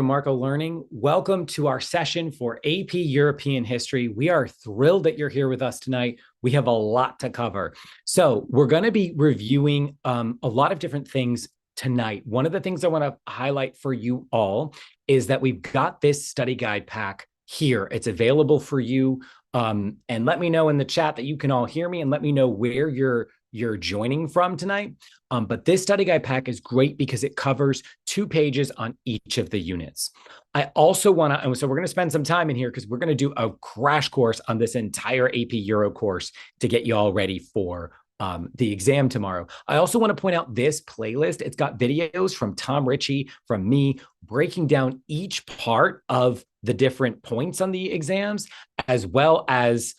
Marco Learning. Welcome to our session for AP European History. We are thrilled that you're here with us tonight. We have a lot to cover. So we're going to be reviewing a lot of different things tonight. One of the things I want to highlight for you all is that we've got this study guide pack here. It's available for you. And let me know in the chat that you can all hear me, and let me know where you're joining from tonight. But this study guide pack is great because it covers 2 pages on each of the units. I also want to, and so we're going to spend some time in here because we're going to do a crash course on this entire AP Euro course to get you all ready for the exam tomorrow. I also want to point out this playlist. It's got videos from Tom Ritchie, from me, breaking down each part of the different points on the exams, as well as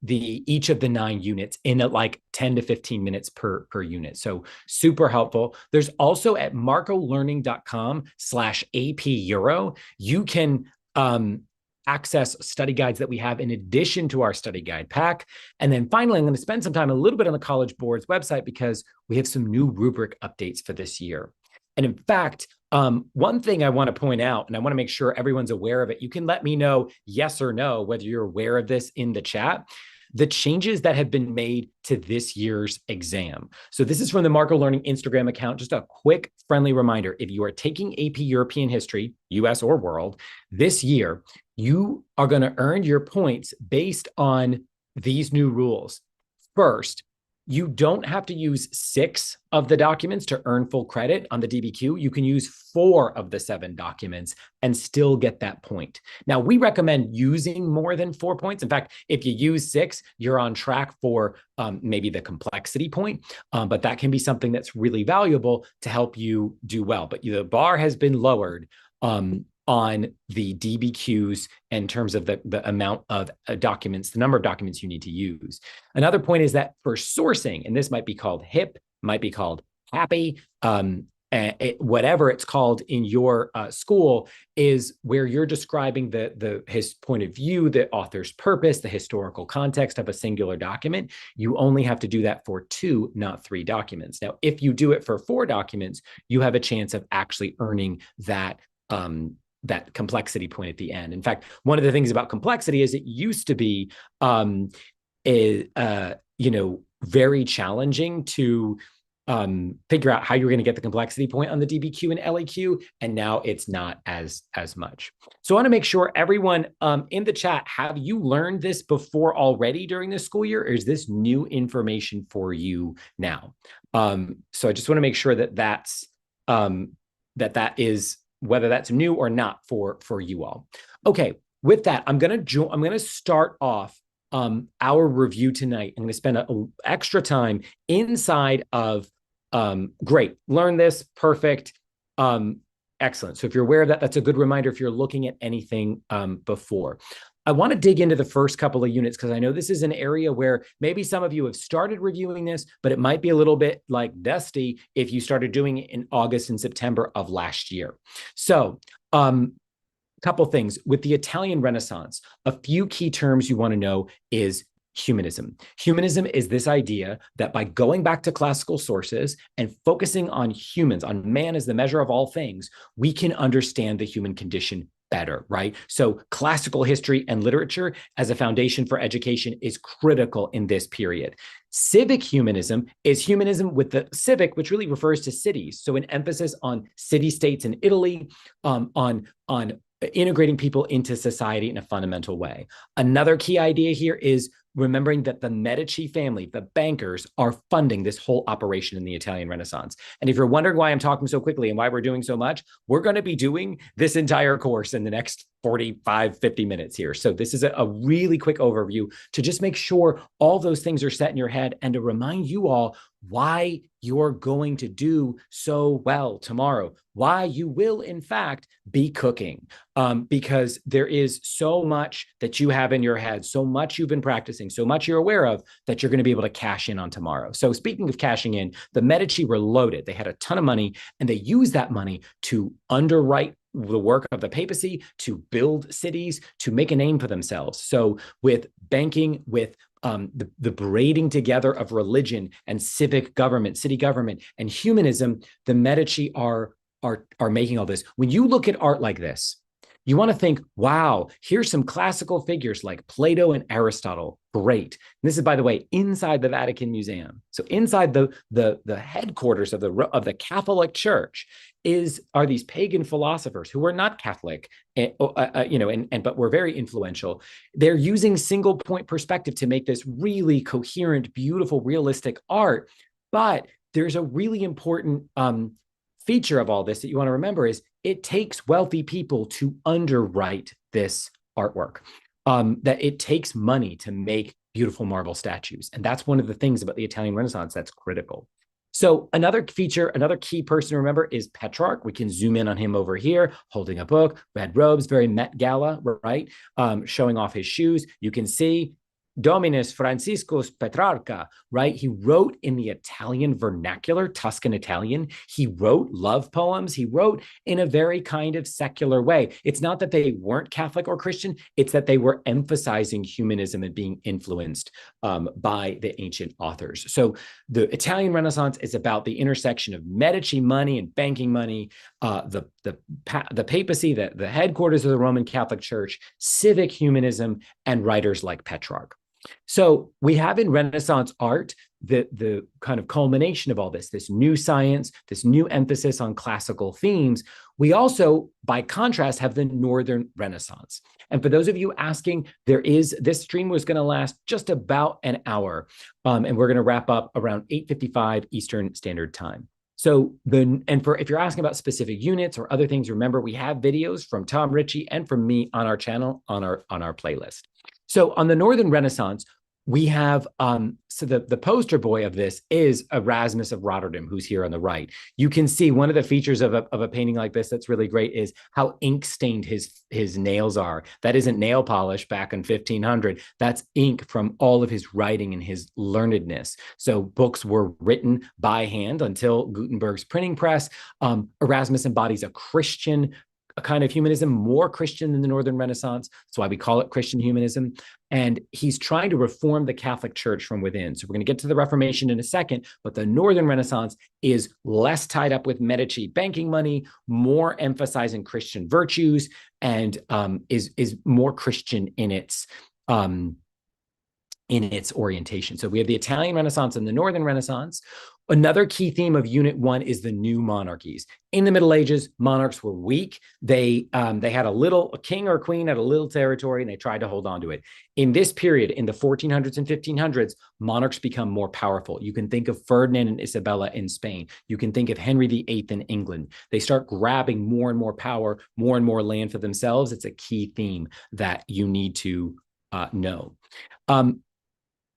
each of the 9 units in like 10 to 15 minutes per unit. So super helpful. There's also at marcolearning.com/AP Euro, you can access study guides that we have in addition to our study guide pack. And then finally, I'm going to spend some time a little bit on the College Board's website because we have some new rubric updates for this year. And in fact, one thing I want to point out, and I want to make sure everyone's aware of it, you can let me know yes or no whether you're aware of this in the chat, the changes that have been made to this year's exam. So this is from the Marco Learning Instagram account. Just a quick friendly reminder, if you are taking AP European History, US or World, this year, you are going to earn your points based on these new rules. First, you don't have to use 6 of the documents to earn full credit on the DBQ. You can use 4 of the 7 documents and still get that point. Now, we recommend using more than 4 points. In fact, if you use 6, you're on track for maybe the complexity point, but that can be something that's really valuable to help you do well. But the bar has been lowered on the DBQs in terms of the amount of documents, the number of documents you need to use. Another point is that for sourcing, and this might be called HIP, might be called HAPPY, whatever it's called in your school, is where you're describing his point of view, the author's purpose, the historical context of a singular document. You only have to do that for 2, not 3 documents. Now, if you do it for 4 documents, you have a chance of actually earning that complexity point at the end. In fact, one of the things about complexity is it used to be, very challenging to figure out how you're going to get the complexity point on the DBQ and LAQ, and now it's not as much. So I want to make sure everyone in the chat, have you learned this before already during this school year, or is this new information for you now? So I just want to make sure that that is whether that's new or not for you all. Okay, with that, I'm going to start off our review tonight. I'm going to spend an extra time inside of great, learn this, perfect, excellent. So if you're aware of that, that's a good reminder if you're looking at anything before. I want to dig into the first couple of units because I know this is an area where maybe some of you have started reviewing this, but it might be a little bit like dusty if you started doing it in August and September of last year. So couple things. With the Italian Renaissance, a few key terms you want to know is humanism. Humanism is this idea that by going back to classical sources and focusing on humans, on man as the measure of all things, we can understand the human condition better, right? So classical history and literature as a foundation for education is critical in this period. Civic humanism is humanism with the civic, which really refers to cities. So an emphasis on city-states in Italy, on integrating people into society in a fundamental way. Another key idea here is remembering that the Medici family, the bankers, are funding this whole operation in the Italian Renaissance. And if you're wondering why I'm talking so quickly and why we're doing so much, we're going to be doing this entire course in the next 45, 50 minutes here. So this is a really quick overview to just make sure all those things are set in your head and to remind you all why you're going to do so well tomorrow, why you will, in fact, be cooking, because there is so much that you have in your head, so much you've been practicing, so much you're aware of that you're going to be able to cash in on tomorrow. So speaking of cashing in, the Medici were loaded. They had a ton of money, and they used that money to underwrite the work of the papacy, to build cities, to make a name for themselves. So with banking, with the braiding together of religion and civic government, city government, and humanism, the Medici are are making all this. When you look at art like this, you want to think, wow, here's some classical figures like Plato and Aristotle. Great. And this is, by the way, inside the Vatican Museum. So inside the headquarters of the Catholic Church are these pagan philosophers who are not Catholic, but were very influential. They're using single point perspective to make this really coherent, beautiful, realistic art. But there's a really important feature of all this that you want to remember is it takes wealthy people to underwrite this artwork, that it takes money to make beautiful marble statues. And that's one of the things about the Italian Renaissance that's critical. So another feature, another key person to remember is Petrarch. We can zoom in on him over here, holding a book, red robes, very Met Gala, right? Showing off his shoes. You can see Dominus Franciscus Petrarca, right? He wrote in the Italian vernacular, Tuscan Italian. He wrote love poems. He wrote in a very kind of secular way. It's not that they weren't Catholic or Christian. It's that they were emphasizing humanism and being influenced by the ancient authors. So the Italian Renaissance is about the intersection of Medici money and banking money, the papacy, the headquarters of the Roman Catholic Church, civic humanism, and writers like Petrarch. So we have in Renaissance art the kind of culmination of all this new science, this new emphasis on classical themes. We also, by contrast, have the Northern Renaissance. And for those of you asking, this stream was going to last just about an hour, and we're going to wrap up around 8:55 Eastern Standard Time. So if you're asking about specific units or other things, remember we have videos from Tom Ritchie and from me on our channel on our playlist. So on the Northern Renaissance, we have, so the poster boy of this is Erasmus of Rotterdam, who's here on the right. You can see one of the features of a painting like this that's really great is how ink stained his nails are. That isn't nail polish back in 1500. That's ink from all of his writing and his learnedness. So books were written by hand until Gutenberg's printing press. Erasmus embodies a Christian a kind of humanism, more Christian than the Northern Renaissance. That's why we call it Christian humanism. And he's trying to reform the Catholic Church from within. So we're going to get to the Reformation in a second, but the Northern Renaissance is less tied up with Medici banking money, more emphasizing Christian virtues, and is more Christian in its orientation. So we have the Italian Renaissance and the Northern Renaissance. Another key theme of Unit 1 is the new monarchies. In the Middle Ages, monarchs were weak. They had a king or queen had a little territory, and they tried to hold on to it. In this period, in the 1400s and 1500s, monarchs become more powerful. You can think of Ferdinand and Isabella in Spain. You can think of Henry VIII in England. They start grabbing more and more power, more and more land for themselves. It's a key theme that you need to know.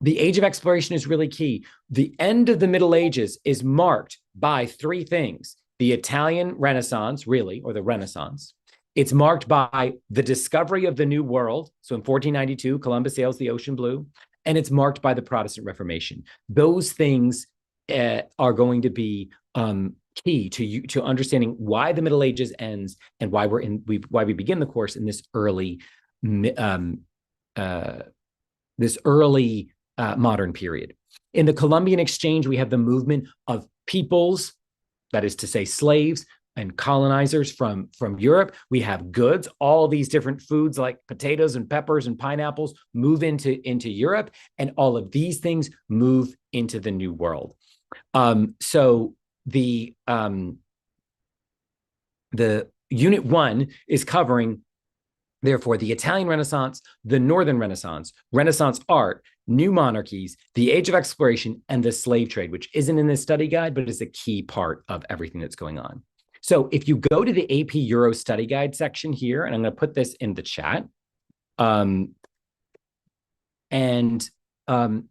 The Age of Exploration is really key. The end of the Middle Ages is marked by three things: the Italian Renaissance, really, or the Renaissance. It's marked by the discovery of the New World. So in 1492, Columbus sails the ocean blue. And it's marked by the Protestant Reformation. Those things are going to be key to understanding why the Middle Ages ends and why we begin the course in this early modern period. In the Columbian Exchange, we have the movement of peoples, that is to say slaves and colonizers from Europe. We have goods, all these different foods like potatoes and peppers and pineapples move into Europe, and all of these things move into the New World. So the Unit 1 is covering, therefore, the Italian Renaissance, the Northern Renaissance, Renaissance art, new monarchies, the Age of Exploration, and the slave trade, which isn't in this study guide, but is a key part of everything that's going on. So if you go to the AP Euro study guide section here, and I'm going to put this in the chat,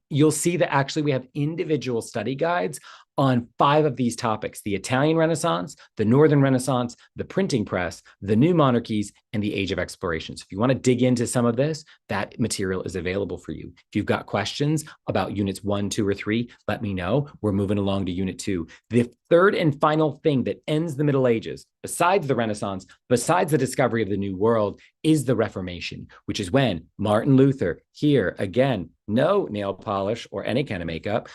you'll see that actually we have individual study guides on 5 of these topics: the Italian Renaissance, the Northern Renaissance, the printing press, the new monarchies, and the Age of Exploration. So if you want to dig into some of this, that material is available for you. If you've got questions about units 1, 2, or 3, let me know. We're moving along to unit 2. The third and final thing that ends the Middle Ages, besides the Renaissance, besides the discovery of the New World, is the Reformation, which is when Martin Luther, here again, no nail polish or any kind of makeup,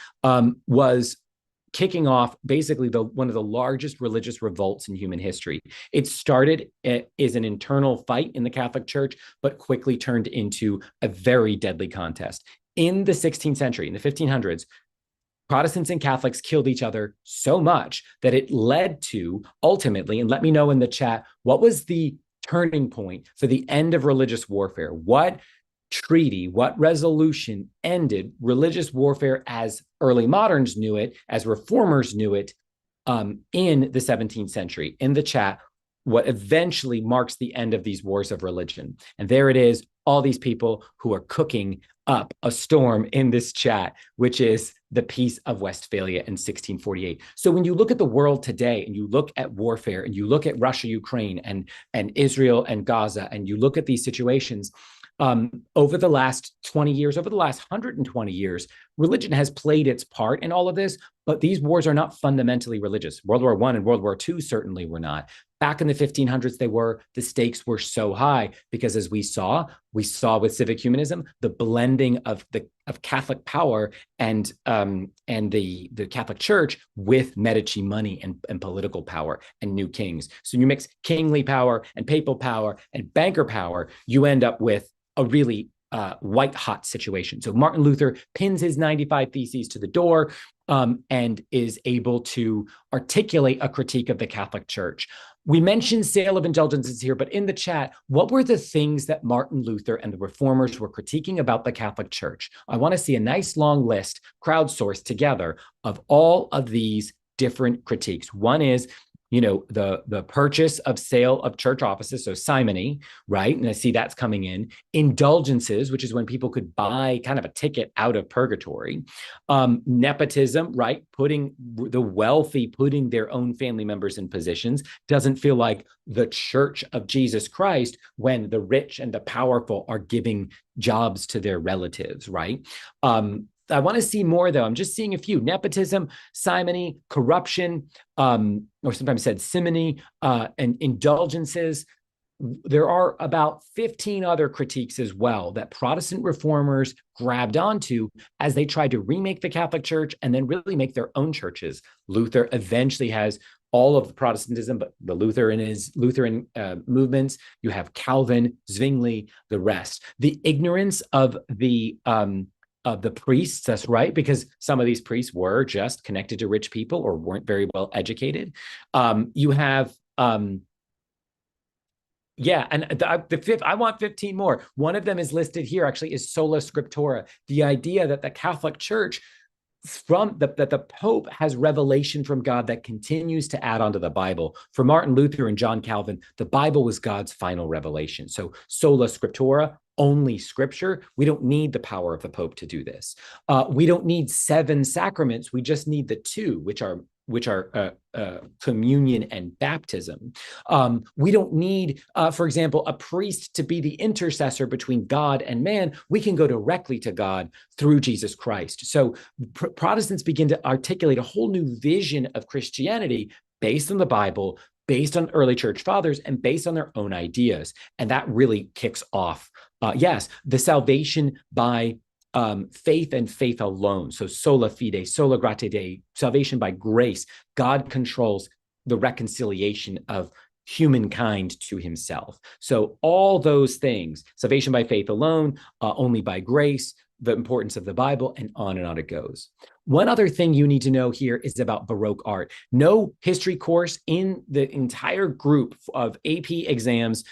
was kicking off basically one of the largest religious revolts in human history. It started as an internal fight in the Catholic Church, but quickly turned into a very deadly contest. In the 16th century, in the 1500s, Protestants and Catholics killed each other so much that it led to ultimately, and let me know in the chat, what was the turning point for the end of religious warfare? What treaty, what resolution ended religious warfare as early moderns knew it, as reformers knew it, in the 17th century? In the chat, what eventually marks the end of these wars of religion. And there it is, all these people who are cooking up a storm in this chat, which is the Peace of Westphalia in 1648. So when you look at the world today and you look at warfare and you look at Russia, Ukraine, and Israel and Gaza, and you look at these situations, over the last 20 years, over the last 120 years, religion has played its part in all of this, but these wars are not fundamentally religious. World War I and World War II certainly were not. Back in the 1500s, they were. The stakes were so high because, as we saw with civic humanism, the blending of Catholic power and the Catholic Church with Medici money and political power and new kings. So you mix kingly power and papal power and banker power, you end up with a really white hot situation. So Martin Luther pins his 95 Theses to the door and is able to articulate a critique of the Catholic Church. We mentioned sale of indulgences here, but in the chat, what were the things that Martin Luther and the reformers were critiquing about the Catholic Church? I want to see a nice long list, crowdsourced together, of all of these different critiques. One is, the purchase of sale of church offices, so simony, right? And I see that's coming in. Indulgences, which is when people could buy kind of a ticket out of purgatory. Nepotism, right? Putting the wealthy, putting their own family members in positions. Doesn't feel like the Church of Jesus Christ when the rich and the powerful are giving jobs to their relatives, right? I want to see more, though. I'm just seeing a few. Nepotism, simony, corruption, or sometimes said simony, and indulgences. There are about 15 other critiques as well that Protestant reformers grabbed onto as they tried to remake the Catholic Church and then really make their own churches. Luther eventually has all of the Protestantism, but the Lutheran movements. You have Calvin, Zwingli, the rest. The ignorance of the priests, that's right, because some of these priests were just connected to rich people or weren't very well educated. You have, and the fifth, I want 15 more. One of them is listed here, actually, is sola scriptura, the idea that the Catholic Church, that the Pope has revelation from God that continues to add onto the Bible. For Martin Luther and John Calvin, the Bible was God's final revelation. So sola scriptura, only scripture. We don't need the power of the Pope to do this. We don't need 7 sacraments. We just need the 2, which are communion and baptism. We don't need, for example, a priest to be the intercessor between God and man. We can go directly to God through Jesus Christ. So Protestants begin to articulate a whole new vision of Christianity based on the Bible, based on early church fathers, and based on their own ideas. And that really kicks off, the salvation by faith and faith alone. So sola fide, sola gratia Dei, salvation by grace. God controls the reconciliation of humankind to himself. So all those things, salvation by faith alone, only by grace, the importance of the Bible, and on it goes. One other thing you need to know here is about Baroque art. No history course in the entire group of AP exams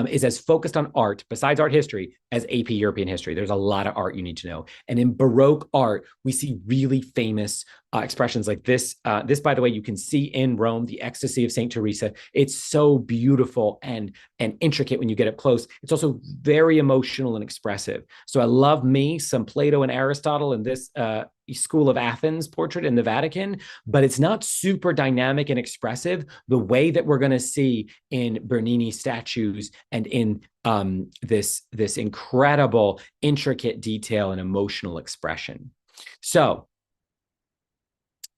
is as focused on art, besides art history, as AP European history. There's a lot of art you need to know. And in Baroque art, we see really famous expressions like this. This, by the way, you can see in Rome, the Ecstasy of St. Teresa. It's so beautiful and intricate when you get up close. It's also very emotional and expressive. So I love me some Plato and Aristotle in this School of Athens portrait in the Vatican, but it's not super dynamic and expressive the way that we're going to see in Bernini statues and in this incredible, intricate detail and emotional expression. So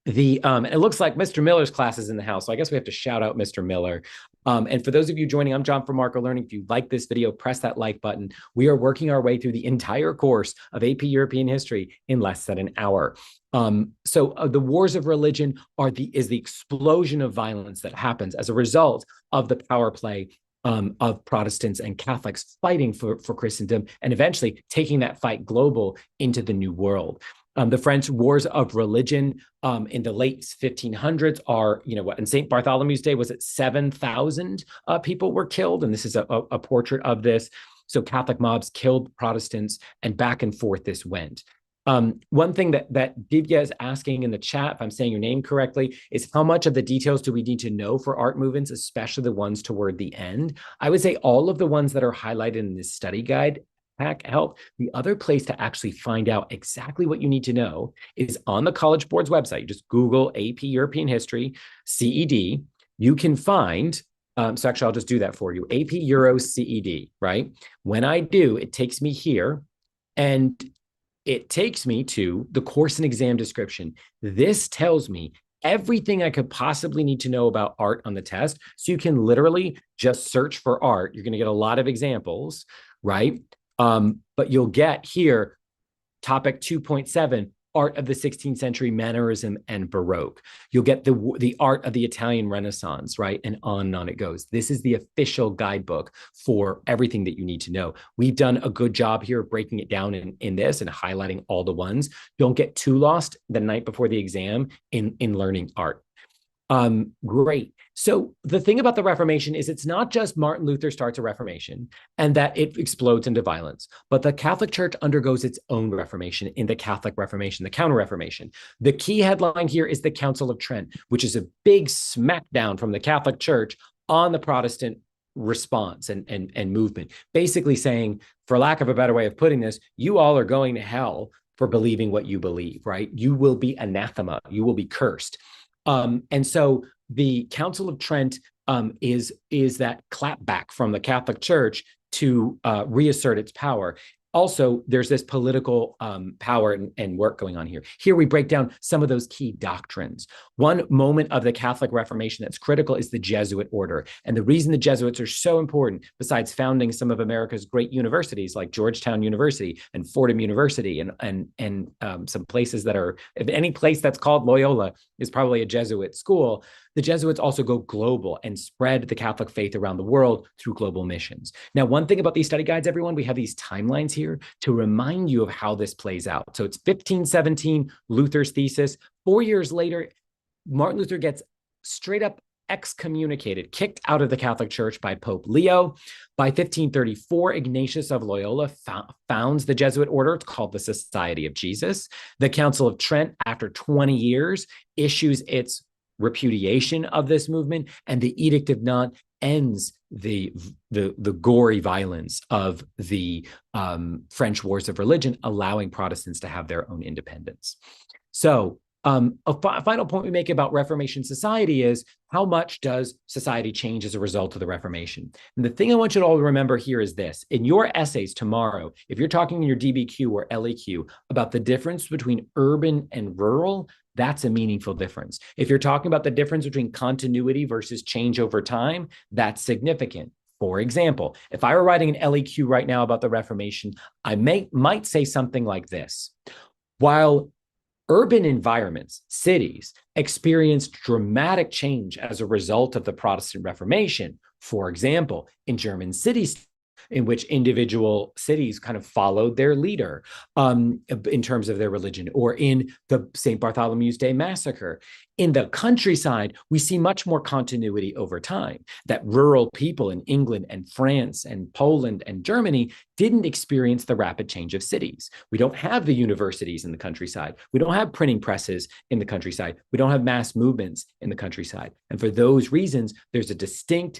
And it looks like Mr. Miller's class is in the house. So I guess we have to shout out Mr. Miller. And for those of you joining, I'm John from Marco Learning. If you like this video, press that like button. We are working our way through the entire course of AP European history in less than an hour. The wars of religion is the explosion of violence that happens as a result of the power play of Protestants and Catholics fighting for Christendom and eventually taking that fight global into the New World. The French wars of religion in the late 1500s are, in St. Bartholomew's Day, was it 7,000 people were killed? And this is a portrait of this. So Catholic mobs killed Protestants, and back and forth this went. One thing that Divya is asking in the chat, if I'm saying your name correctly, is how much of the details do we need to know for art movements, especially the ones toward the end? I would say all of the ones that are highlighted in this study guide pack help. The other place to actually find out exactly what you need to know is on the College Board's website. You just Google AP European History, CED. You can find, so actually I'll just do that for you, AP Euro CED, right? When I do, it takes me here and it takes me to the course and exam description. This tells me everything I could possibly need to know about art on the test. So you can literally just search for art. You're going to get a lot of examples, right? But you'll get here, topic 2.7, art of the 16th century, mannerism and Baroque. You'll get the art of the Italian Renaissance, right? And on it goes. This is the official guidebook for everything that you need to know. We've done a good job here of breaking it down in this and highlighting all the ones. Don't get too lost the night before the exam in learning art. Great. So the thing about the Reformation is it's not just Martin Luther starts a Reformation and that it explodes into violence, but the Catholic Church undergoes its own Reformation in the Catholic Reformation, the Counter-Reformation. The key headline here is the Council of Trent, which is a big smackdown from the Catholic Church on the Protestant response and movement, basically saying, for lack of a better way of putting this, you all are going to hell for believing what you believe, right? You will be anathema, you will be cursed. And so the Council of Trent is that clapback from the Catholic Church to reassert its power. Also, there's this political power and work going on here. Here we break down some of those key doctrines. One moment of the Catholic Reformation that's critical is the Jesuit order. And the reason the Jesuits are so important, besides founding some of America's great universities like Georgetown University and Fordham University and some places that are, if any place that's called Loyola is probably a Jesuit school, the Jesuits also go global and spread the Catholic faith around the world through global missions. Now, one thing about these study guides, everyone, we have these timelines here to remind you of how this plays out. So it's 1517, Luther's thesis. 4 years later, Martin Luther gets straight up excommunicated, kicked out of the Catholic Church by Pope Leo. By 1534, Ignatius of Loyola founds the Jesuit order. It's called the Society of Jesus. The Council of Trent, after 20 years, issues its repudiation of this movement, and the Edict of Nantes ends the gory violence of the French wars of religion, allowing Protestants to have their own independence. So a final point we make about Reformation society is how much does society change as a result of the Reformation? And the thing I want you to all remember here is this. In your essays tomorrow, if you're talking in your DBQ or LEQ about the difference between urban and rural, that's a meaningful difference. If you're talking about the difference between continuity versus change over time, that's significant. For example, if I were writing an LEQ right now about the Reformation, I might say something like this. While urban environments, cities, experienced dramatic change as a result of the Protestant Reformation, for example, in German cities, in which individual cities kind of followed their leader in terms of their religion, or in the St. Bartholomew's Day massacre. In the countryside, we see much more continuity over time, that rural people in England and France and Poland and Germany didn't experience the rapid change of cities. We don't have the universities in the countryside. We don't have printing presses in the countryside. We don't have mass movements in the countryside. And for those reasons, there's a distinct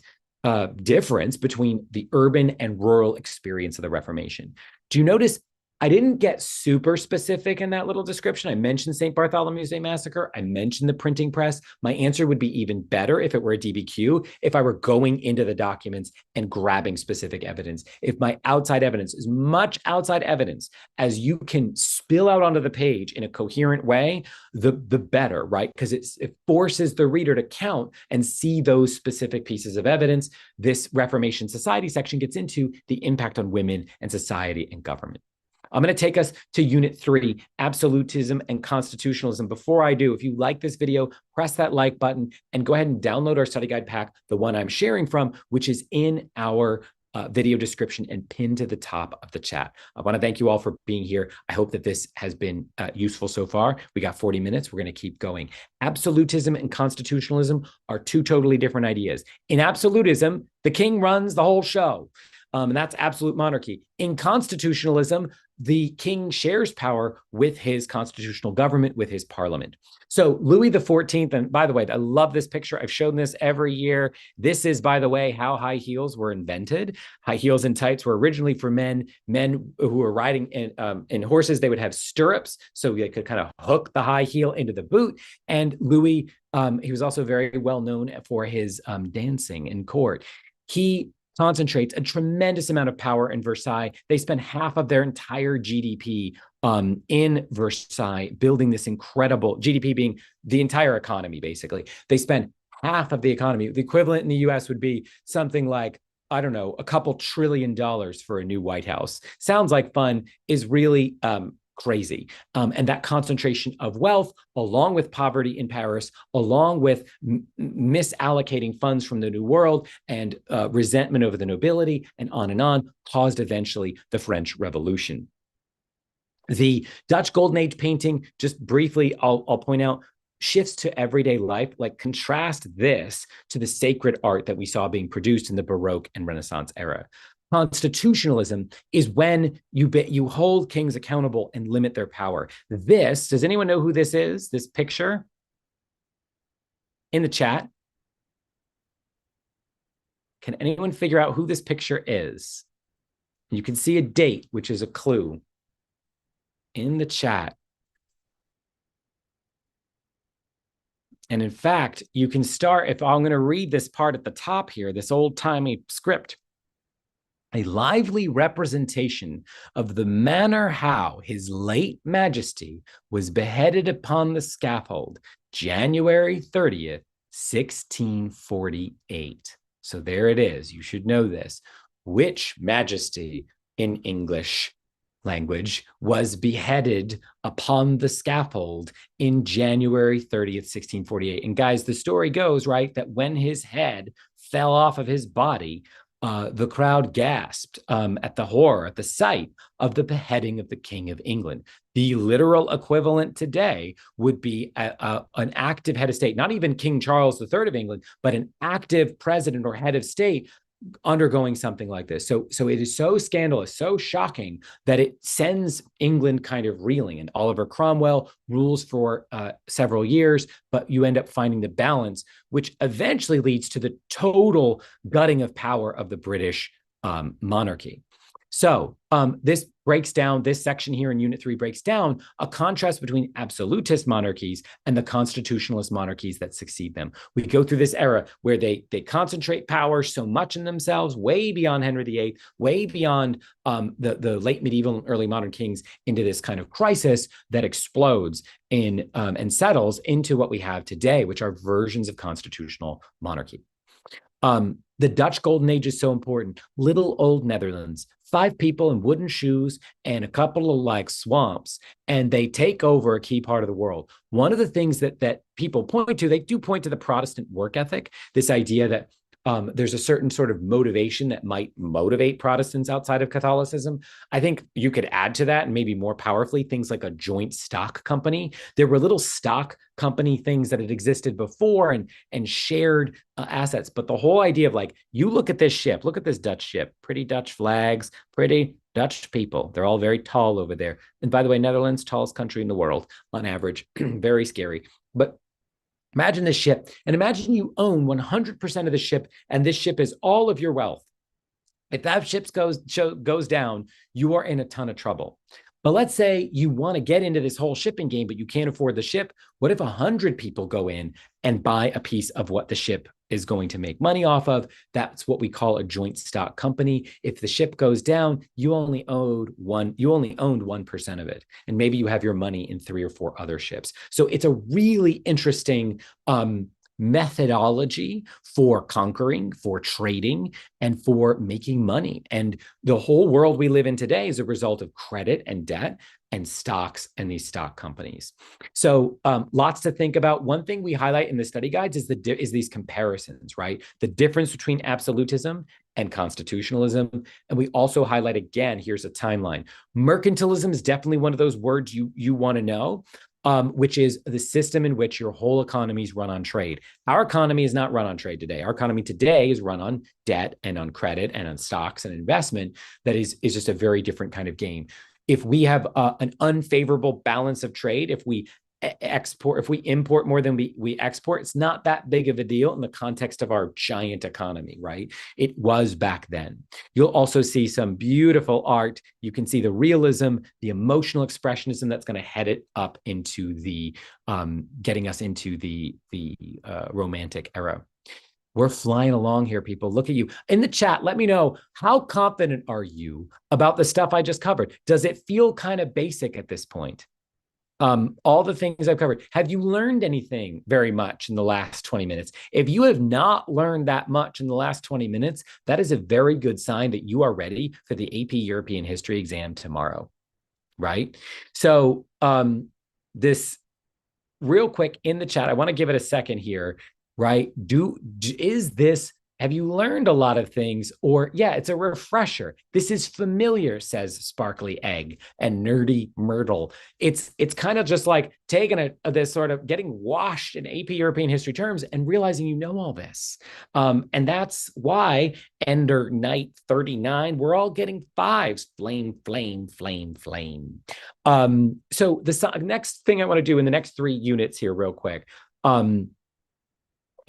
difference between the urban and rural experience of the Reformation. Do you notice I didn't get super specific in that little description. I mentioned St. Bartholomew's Day Massacre. I mentioned the printing press. My answer would be even better if it were a DBQ, if I were going into the documents and grabbing specific evidence. If my outside evidence, as much outside evidence as you can spill out onto the page in a coherent way, the better, right? Because it forces the reader to count and see those specific pieces of evidence. This Reformation Society section gets into the impact on women and society and government. I'm going to take us to Unit 3, Absolutism and Constitutionalism. Before I do, if you like this video, press that like button and go ahead and download our study guide pack, the one I'm sharing from, which is in our video description and pinned to the top of the chat. I want to thank you all for being here. I hope that this has been useful so far. We got 40 minutes. We're going to keep going. Absolutism and constitutionalism are two totally different ideas. In absolutism, the king runs the whole show. And that's absolute monarchy. In constitutionalism, the king shares power with his constitutional government, with his parliament. So Louis XIV, and by the way, I love this picture. I've shown this every year. This is, by the way, how high heels were invented. High heels and tights were originally for men who were riding in horses. They would have stirrups, so they could kind of hook the high heel into the boot. And Louis, he was also very well known for his dancing in court. He concentrates a tremendous amount of power in Versailles. They spend half of their entire GDP in Versailles building this incredible GDP, being the entire economy, basically. They spend half of the economy. The equivalent in the US would be something like, I don't know, a couple $1 trillion for a new White House. Sounds like fun, is really crazy. And that concentration of wealth, along with poverty in Paris, along with misallocating funds from the New World and resentment over the nobility, and on, caused eventually the French Revolution. The Dutch Golden Age painting, just briefly, I'll point out, shifts to everyday life. Like, contrast this to the sacred art that we saw being produced in the Baroque and Renaissance era. Constitutionalism is when you hold kings accountable and limit their power. This, does anyone know who this is? This picture? In the chat. Can anyone figure out who this picture is? You can see a date, which is a clue in the chat. And in fact, you can start, if I'm going to read this part at the top here, this old-timey script. A lively representation of the manner how his late majesty was beheaded upon the scaffold, January 30th, 1648. So there it is. You should know this. Which majesty in English language was beheaded upon the scaffold in January 30th, 1648? And guys, the story goes, right, that when his head fell off of his body, the crowd gasped at the horror, at the sight of the beheading of the King of England. The literal equivalent today would be an active head of state, not even King Charles III of England, but an active president or head of state undergoing something like this. So it is so scandalous, so shocking, that it sends England kind of reeling. And Oliver Cromwell rules for several years, but you end up finding the balance, which eventually leads to the total gutting of power of the British monarchy. So this breaks down, this section here in Unit 3 breaks down a contrast between absolutist monarchies and the constitutionalist monarchies that succeed them. We go through this era where they concentrate power so much in themselves, way beyond Henry VIII, way beyond the late medieval and early modern kings, into this kind of crisis that explodes in and settles into what we have today, which are versions of constitutional monarchy. The Dutch Golden Age is so important. Little old Netherlands, 5 people in wooden shoes and a couple of like swamps, and they take over a key part of the world. One of the things that people point to, they do point to the Protestant work ethic, this idea that there's a certain sort of motivation that might motivate Protestants outside of Catholicism. I think you could add to that, and maybe more powerfully, things like a joint stock company. There were little stock company things that had existed before and shared assets. But the whole idea of, like, you look at this ship, look at this Dutch ship, pretty Dutch flags, pretty Dutch people. They're all very tall over there. And by the way, Netherlands, tallest country in the world on average, very scary. But imagine this ship, and imagine you own 100% of the ship, and this ship is all of your wealth. If that ship goes down, you are in a ton of trouble. But let's say you want to get into this whole shipping game, but you can't afford the ship. What if 100 people go in and buy a piece of what the ship is going to make money off of? That's what we call a joint stock company. If the ship goes down, you only owned 1% of it. And maybe you have your money in 3 or 4 other ships. So it's a really interesting methodology for conquering, for trading, and for making money. And the whole world we live in today is a result of credit and debt and stocks and these stock companies. So lots to think about. One thing we highlight in the study guides is these comparisons, right? The difference between absolutism and constitutionalism. And we also highlight again, here's a timeline. Mercantilism is definitely one of those words you want to know. Which is the system in which your whole economy is run on trade. Our economy is not run on trade today. Our economy today is run on debt and on credit and on stocks and investment. That is just a very different kind of game. If we have an unfavorable balance of trade, if we import more than we export, it's not that big of a deal in the context of our giant economy, right? It was back then. You'll also see some beautiful art. You can see the realism, the emotional expressionism that's going to head it up into the getting us into the romantic era. We're flying along here, people. Look at you. In the chat, let me know, how confident are you about the stuff I just covered? Does it feel kind of basic at this point? All the things I've covered. Have you learned anything very much in the last 20 minutes? If you have not learned that much in the last 20 minutes, that is a very good sign that you are ready for the AP European History exam tomorrow, right? So this real quick in the chat, I want to give it a second here, right? Have you learned a lot of things? Or, yeah, it's a refresher. This is familiar, says Sparkly Egg and Nerdy Myrtle. It's kind of just like taking this sort of getting washed in AP European history terms and realizing you know all this. And that's why Ender Knight 39, we're all getting 5s. Flame, flame, flame, flame. So the next thing I want to do in the next 3 units here real quick.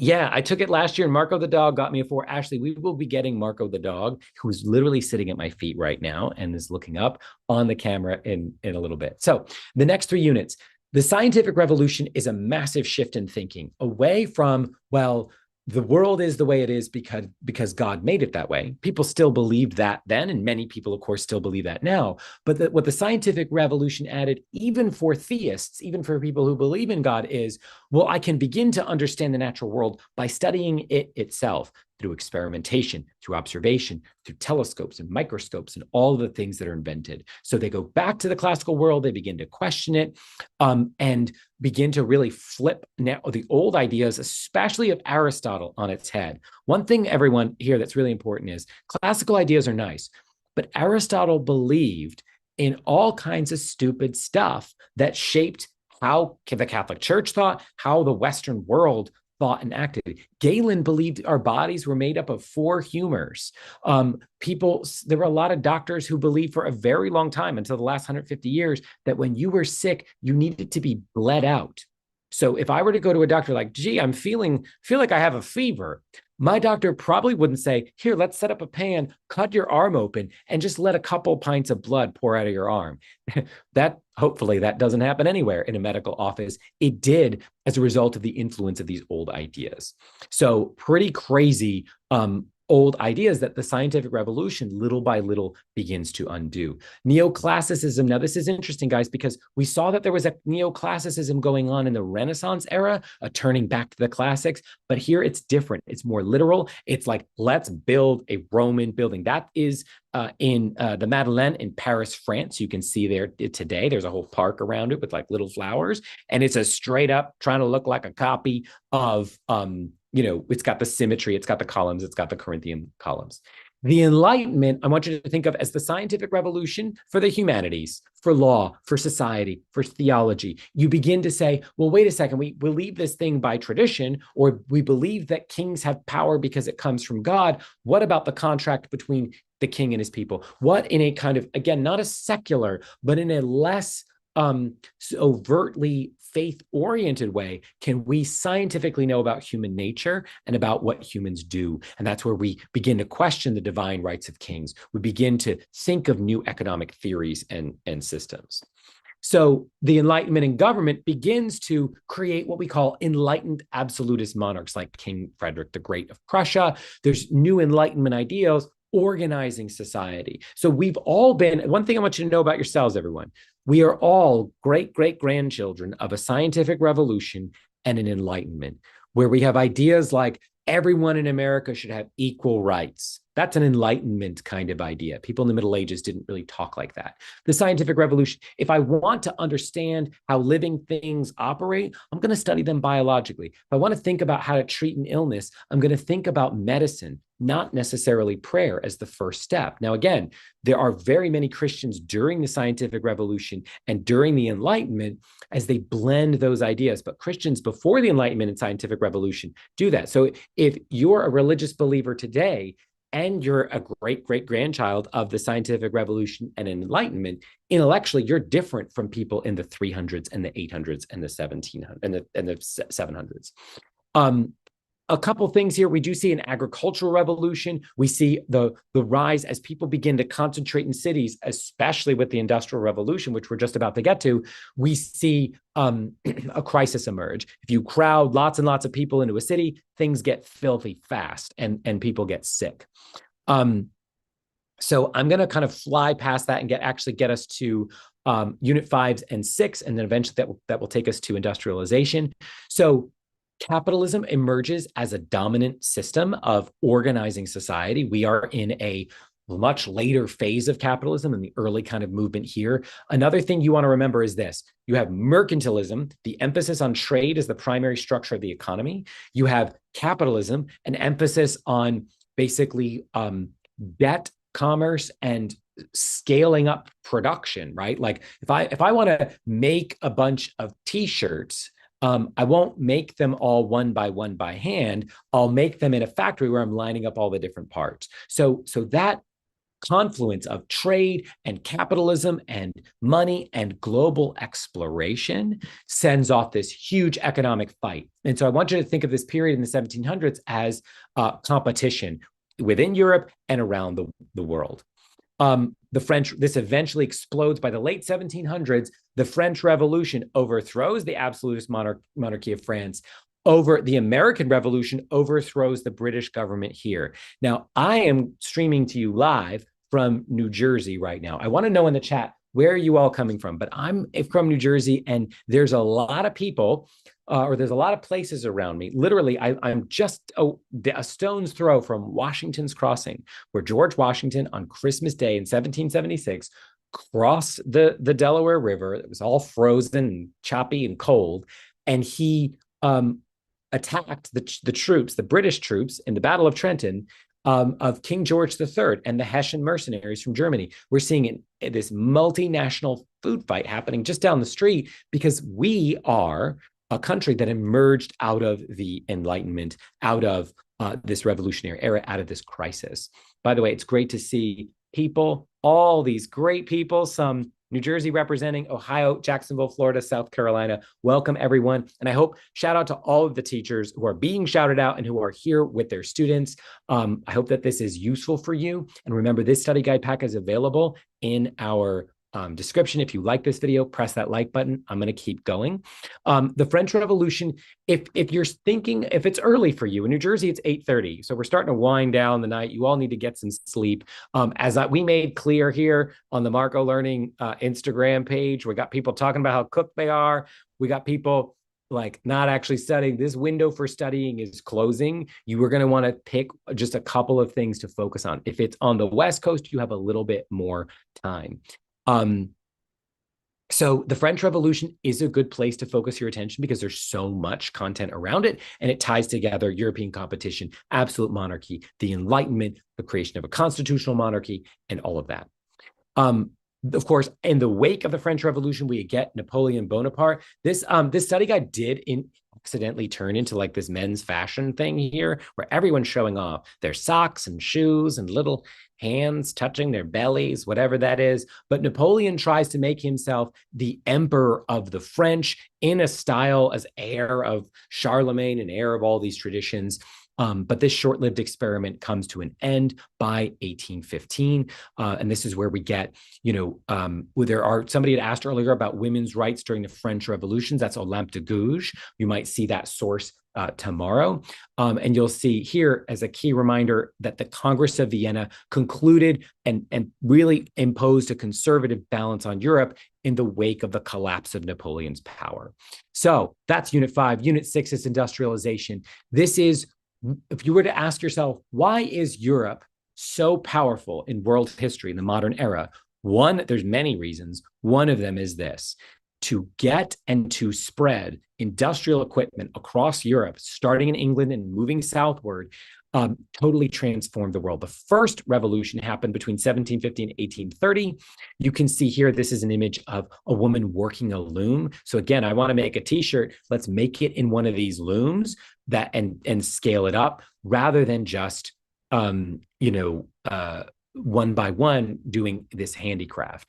Yeah, I took it last year and Marco the dog got me a 4. Ashley, we will be getting Marco the dog, who is literally sitting at my feet right now and is looking up on the camera in a little bit. So the next 3 units, the scientific revolution is a massive shift in thinking away from, well, the world is the way it is because God made it that way. People still believed that then, and many people, of course, still believe that now. But what the scientific revolution added, even for theists, even for people who believe in God, is, well, I can begin to understand the natural world by studying it itself through experimentation, through observation, through telescopes and microscopes and all of the things that are invented. So they go back to the classical world, they begin to question it, and begin to really flip now the old ideas, especially of Aristotle, on its head. One thing, everyone here, that's really important is classical ideas are nice, but Aristotle believed in all kinds of stupid stuff that shaped how the Catholic Church thought, how the Western world thought and acted. Galen believed our bodies were made up of 4 humors. There were a lot of doctors who believed for a very long time, until the last 150 years, that when you were sick, you needed to be bled out. So if I were to go to a doctor like, gee, feel like I have a fever, my doctor probably wouldn't say, here, let's set up a pan, cut your arm open, and just let a couple pints of blood pour out of your arm. Hopefully that doesn't happen anywhere in a medical office. It did as a result of the influence of these old ideas. So pretty crazy old ideas that the scientific revolution little by little begins to undo. Neoclassicism. Now, this is interesting, guys, because we saw that there was a neoclassicism going on in the Renaissance era, a turning back to the classics, but here it's different. It's more literal. It's like, let's build a Roman building. That is in the Madeleine in Paris, France. You can see there today, there's a whole park around it with like little flowers, and it's a straight up trying to look like a copy of it's got the symmetry, it's got the columns, it's got the Corinthian columns. The Enlightenment, I want you to think of as the scientific revolution for the humanities, for law, for society, for theology. You begin to say, well, wait a second, we believe this thing by tradition, or we believe that kings have power because it comes from God. What about the contract between the king and his people? What in a kind of, again, not a secular, but in a less overtly faith-oriented way can we scientifically know about human nature and about what humans do? And that's where we begin to question the divine rights of kings. We begin to think of new economic theories and systems. So the Enlightenment in government begins to create what we call enlightened absolutist monarchs like King Frederick the Great of Prussia. There's new Enlightenment ideals organizing society. So we've all been, one thing I want you to know about yourselves, everyone, we are all great-great-grandchildren of a scientific revolution and an Enlightenment, where we have ideas like everyone in America should have equal rights. That's an Enlightenment kind of idea. People in the Middle Ages didn't really talk like that. The scientific revolution, if I want to understand how living things operate, I'm going to study them biologically. If I want to think about how to treat an illness, I'm going to think about medicine, not necessarily prayer as the first step. Now, again, there are very many Christians during the scientific revolution and during the Enlightenment as they blend those ideas. But Christians before the Enlightenment and scientific revolution do that. So if you're a religious believer today, and you're a great-great-grandchild of the scientific revolution and Enlightenment, intellectually, you're different from people in the 300s and the 800s and the 1700s and the 700s. A couple things here. We do see an agricultural revolution. We see the rise as people begin to concentrate in cities, especially with the Industrial Revolution, which we're just about to get to. We see a crisis emerge. If you crowd lots and lots of people into a city, things get filthy fast and people get sick. So I'm going to kind of fly past that and get us to Unit 5 and 6, and then eventually that will take us to industrialization. So capitalism emerges as a dominant system of organizing society. We are in a much later phase of capitalism in the early kind of movement here. Another thing you want to remember is this. You have mercantilism, the emphasis on trade as the primary structure of the economy. You have capitalism, an emphasis on basically debt, commerce, and scaling up production, right? Like if I want to make a bunch of t-shirts, I won't make them all one by hand. I'll make them in a factory where I'm lining up all the different parts. So that confluence of trade and capitalism and money and global exploration sends off this huge economic fight. And so I want you to think of this period in the 1700s as competition within Europe and around the world. The French, this eventually explodes by the late 1700s. The French Revolution overthrows the absolutist monarchy of France. The American Revolution overthrows the British government here. Now, I am streaming to you live from New Jersey right now. I want to know in the chat, where are you all coming from? But I'm from New Jersey, and there's a lot of people, or there's a lot of places around me. Literally, I'm just a stone's throw from Washington's Crossing, where George Washington on Christmas Day in 1776 crossed the Delaware River. It was all frozen and choppy and cold. And he attacked the troops, the British troops in the Battle of Trenton, of King George III and the Hessian mercenaries from Germany. We're seeing this multinational food fight happening just down the street because we are a country that emerged out of the Enlightenment, out of this revolutionary era, out of this crisis. By the way, it's great to see people, all these great people, some New Jersey representing, Ohio, Jacksonville, Florida, South Carolina. Welcome, everyone. And I hope, shout out to all of the teachers who are being shouted out and who are here with their students. I hope that this is useful for you. And remember, this study guide pack is available in our description. If you like this video, press that like button. I'm going to keep going. The French Revolution, if you're thinking, if it's early for you, in New Jersey, it's 8:30. So we're starting to wind down the night. You all need to get some sleep. We made clear here on the Marco Learning Instagram page, we got people talking about how cooked they are. We got people like not actually studying. This window for studying is closing. You are going to want to pick just a couple of things to focus on. If it's on the West Coast, you have a little bit more time. So the French Revolution is a good place to focus your attention because there's so much content around it, and it ties together European competition, absolute monarchy, the Enlightenment, the creation of a constitutional monarchy, and all of that. Of course, in the wake of the French Revolution, we get Napoleon Bonaparte. This study guide accidentally turn into like this men's fashion thing here where everyone's showing off their socks and shoes and little hands touching their bellies, whatever that is. But Napoleon tries to make himself the emperor of the French in a style as heir of Charlemagne and heir of all these traditions. But this short-lived experiment comes to an end by 1815. And this is where we get, somebody had asked earlier about women's rights during the French revolutions. That's Olympe de Gouges. You might see that source tomorrow. And you'll see here as a key reminder that the Congress of Vienna concluded and really imposed a conservative balance on Europe in the wake of the collapse of Napoleon's power. So that's Unit 5. Unit 6 is industrialization. This is, if you were to ask yourself, why is Europe so powerful in world history in the modern era? One, there's many reasons. One of them is this: to get and to spread industrial equipment across Europe, starting in England and moving southward, totally transformed the world. The first revolution happened between 1750 and 1830. You can see here, this is an image of a woman working a loom. So again, I want to make a t-shirt. Let's make it in one of these looms that and scale it up rather than just, one by one doing this handicraft.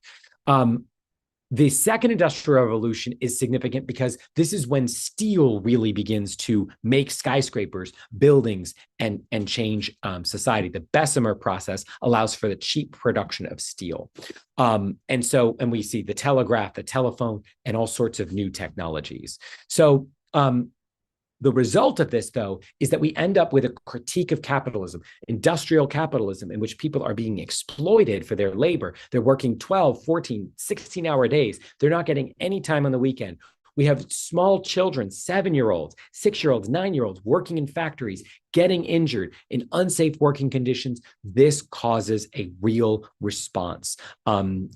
The second industrial revolution is significant because this is when steel really begins to make skyscrapers, buildings, and change society. The Bessemer process allows for the cheap production of steel. And we see the telegraph, the telephone, and all sorts of new technologies. So the result of this, though, is that we end up with a critique of capitalism, industrial capitalism, in which people are being exploited for their labor. They're working 12, 14, 16-hour days. They're not getting any time on the weekend. We have small children, 7-year-olds, 6-year-olds, 9-year-olds working in factories, getting injured in unsafe working conditions. This causes a real response, and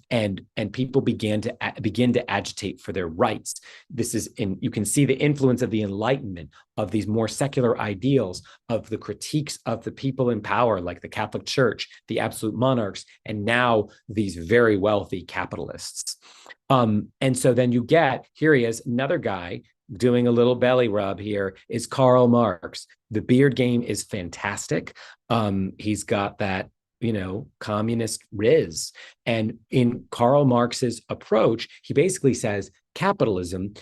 people begin to agitate for their rights. You can see the influence of the Enlightenment, of these more secular ideals, of the critiques of the people in power, like the Catholic Church, the absolute monarchs, and now these very wealthy capitalists. And so then you get, here he is, another guy doing a little belly rub here, is Karl Marx. The beard game is fantastic. He's got that, communist riz. And in Karl Marx's approach, he basically says capitalism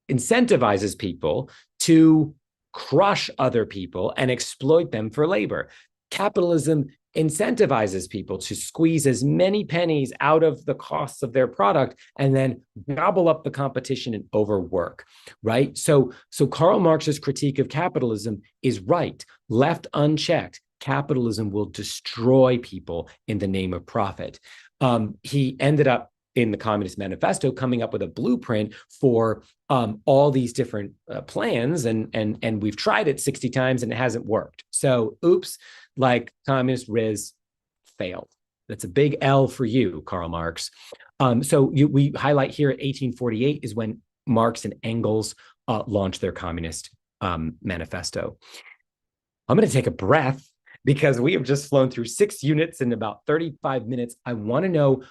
incentivizes people to crush other people and exploit them for labor. Capitalism incentivizes people to squeeze as many pennies out of the costs of their product and then gobble up the competition and overwork, right? So Karl Marx's critique of capitalism is right. Left unchecked, capitalism will destroy people in the name of profit. He ended up in the Communist Manifesto coming up with a blueprint for all these different plans, and we've tried it 60 times and it hasn't worked. So oops, like communist riz failed. That's a big L for you, Karl Marx. We highlight here at 1848 is when Marx and Engels launched their Communist Manifesto. I'm going to take a breath because we have just flown through 6 units in about 35 minutes. I want to know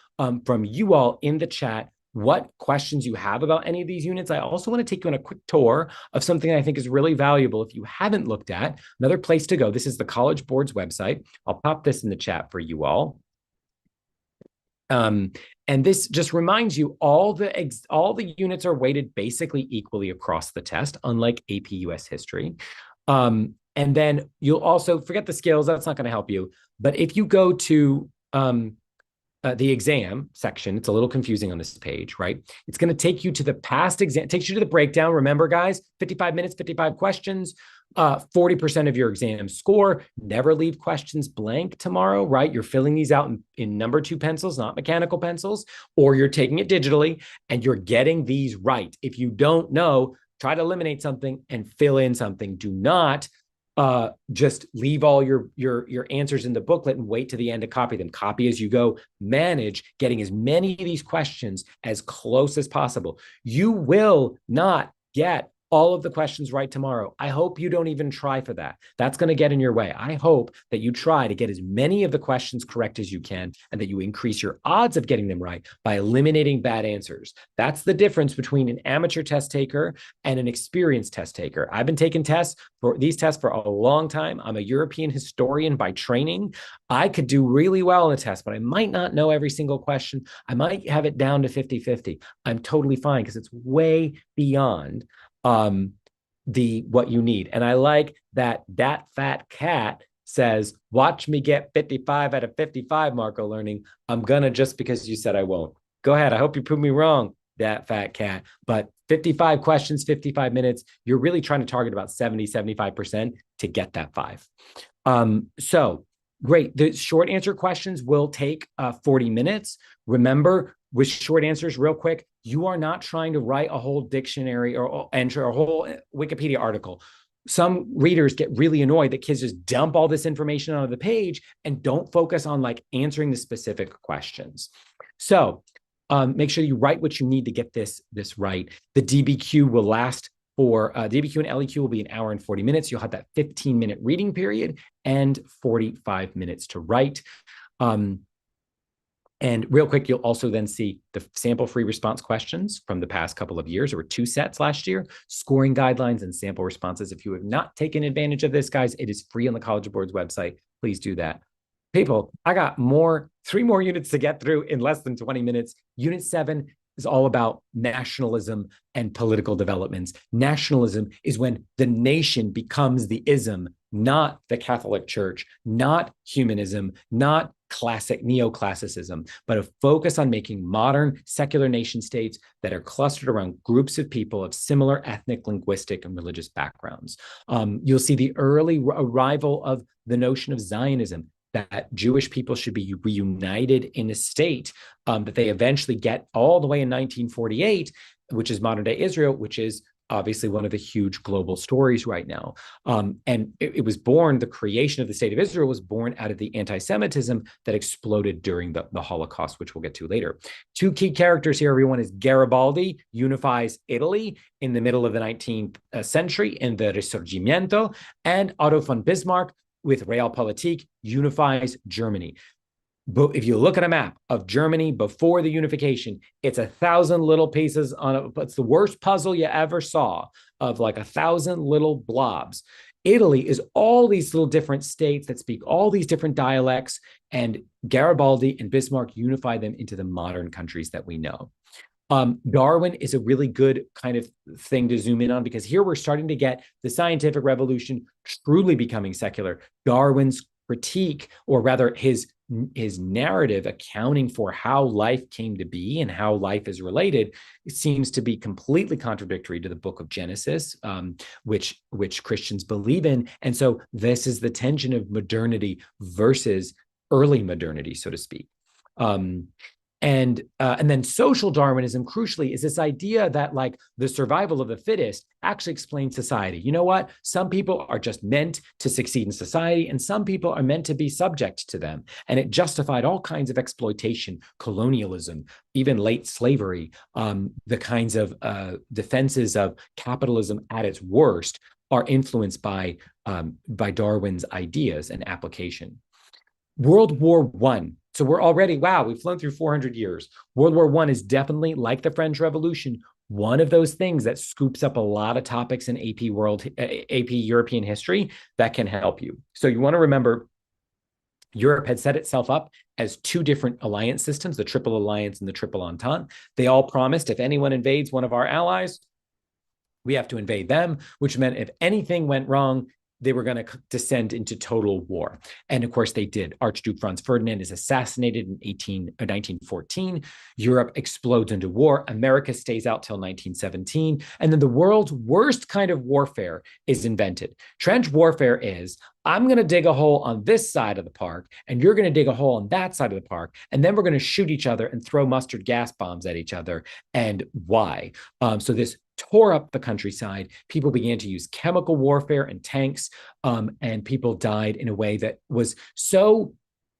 from you all in the chat what questions you have about any of these units. I also want to take you on a quick tour of something I think is really valuable if you haven't looked at. Another place to go. This is the College Board's website. I'll pop this in the chat for you all. And this just reminds you all the units are weighted basically equally across the test, unlike AP US History. And then you'll also forget the skills. That's not going to help you. But if you go to the exam section, it's a little confusing on this page, right? It's going to take you to the past exam, takes you to the breakdown. Remember, guys, 55 minutes, 55 questions, 40% of your exam score. Never leave questions blank tomorrow, right? You're filling these out in number 2 pencils, not mechanical pencils, or you're taking it digitally and you're getting these right. If you don't know, try to eliminate something and fill in something. Do not just leave all your answers in the booklet and wait to the end to copy them. Copy as you go. Manage getting as many of these questions as close as possible. You will not get all of the questions right tomorrow. I hope you don't even try for that. That's going to get in your way. I hope that you try to get as many of the questions correct as you can, and that you increase your odds of getting them right by eliminating bad answers. That's the difference between an amateur test taker and an experienced test taker. I've been taking these tests for a long time. I'm a European historian by training. I could do really well in a test, but I might not know every single question. I might have it down to 50-50. I'm totally fine because it's way beyond what you need. And I like that fat cat says, watch me get 55 out of 55, Marco Learning. I'm gonna, just because you said I won't. Go ahead. I hope you prove me wrong, that fat cat. But 55 questions, 55 minutes, you're really trying to target about 70-75% to get that 5. So great. The short answer questions will take 40 minutes. Remember, with short answers, real quick, you are not trying to write a whole dictionary or enter a whole Wikipedia article. Some readers get really annoyed that kids just dump all this information onto the page and don't focus on like answering the specific questions. So make sure you write what you need to get this right. The DBQ will last for DBQ and LEQ will be an hour and 40 minutes. You'll have that 15-minute reading period and 45 minutes to write. And real quick, you'll also then see the sample free response questions from the past couple of years. There were 2 sets last year, scoring guidelines and sample responses. If you have not taken advantage of this, guys, it is free on the College of Board's website. Please do that. People, I got 3 more units to get through in less than 20 minutes. Unit 7 is all about nationalism and political developments. Nationalism is when the nation becomes the ism, not the Catholic Church, not humanism, not classic neoclassicism, but a focus on making modern secular nation states that are clustered around groups of people of similar ethnic, linguistic, and religious backgrounds. You'll see the early arrival of the notion of Zionism, that Jewish people should be reunited in a state, that they eventually get all the way in 1948, which is modern day Israel, which is obviously one of the huge global stories right now. And it was born, the creation of the state of Israel was born out of the anti-Semitism that exploded during the Holocaust, which we'll get to later. 2 key characters here, everyone, is Garibaldi, unifies Italy in the middle of the 19th century in the Risorgimento, and Otto von Bismarck, with Realpolitik, unifies Germany. But if you look at a map of Germany before the unification, it's 1,000 little pieces it's the worst puzzle you ever saw, of like 1,000 little blobs. Italy is all these little different states that speak all these different dialects, and Garibaldi and Bismarck unify them into the modern countries that we know. Darwin is a really good kind of thing to zoom in on, because here we're starting to get the scientific revolution truly becoming secular. Darwin's critique, or rather his narrative accounting for how life came to be and how life is related, it seems to be completely contradictory to the book of Genesis, which Christians believe in. And so this is the tension of modernity versus early modernity, so to speak. And then social Darwinism, crucially, is this idea that like the survival of the fittest actually explains society. You know what? Some people are just meant to succeed in society, and some people are meant to be subject to them. And it justified all kinds of exploitation, colonialism, even late slavery. The kinds of defenses of capitalism at its worst are influenced by Darwin's ideas and application. World War I. So we're already, wow, we've flown through 400 years. World War I is definitely, like the French Revolution, one of those things that scoops up a lot of topics in AP European history that can help you. So you want to remember, Europe had set itself up as 2 different alliance systems, the Triple Alliance and the Triple Entente. They all promised if anyone invades one of our allies, we have to invade them, which meant if anything went wrong, they were going to descend into total war. And of course they did. Archduke Franz Ferdinand is assassinated in 1914. Europe explodes into war. America stays out till 1917. And then the world's worst kind of warfare is invented. Trench warfare is, I'm going to dig a hole on this side of the park, and you're going to dig a hole on that side of the park, and then we're going to shoot each other and throw mustard gas bombs at each other. And why? So this tore up the countryside. People began to use chemical warfare and tanks, and people died in a way that was so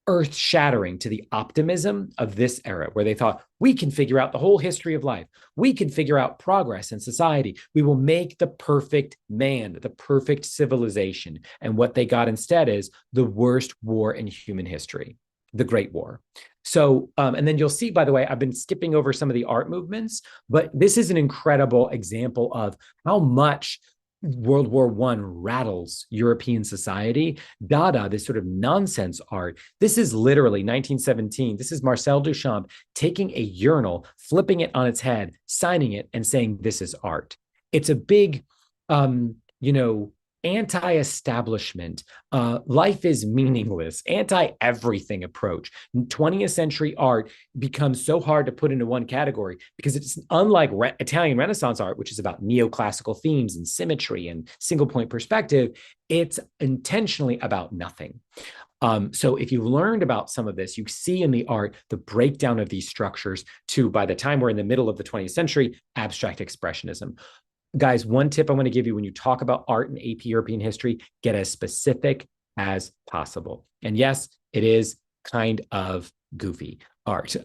earth-shattering to the optimism of this era, where they thought, we can figure out the whole history of life. We can figure out progress in society. We will make the perfect man, the perfect civilization. And what they got instead is the worst war in human history, the Great War. So, and then you'll see, by the way, I've been skipping over some of the art movements, but this is an incredible example of how much World War I rattles European society. Dada, this sort of nonsense art, this is literally 1917. This is Marcel Duchamp taking a urinal, flipping it on its head, signing it, and saying, this is art. It's a big, anti-establishment, life is meaningless, anti-everything approach. 20th century art becomes so hard to put into one category because it's unlike Italian Renaissance art, which is about neoclassical themes and symmetry and single point perspective. It's intentionally about nothing. So if you've learned about some of this, you see in the art the breakdown of these structures to, by the time we're in the middle of the 20th century, abstract expressionism. Guys, one tip I want to give you when you talk about art and AP European history, get as specific as possible. And yes, it is kind of goofy art.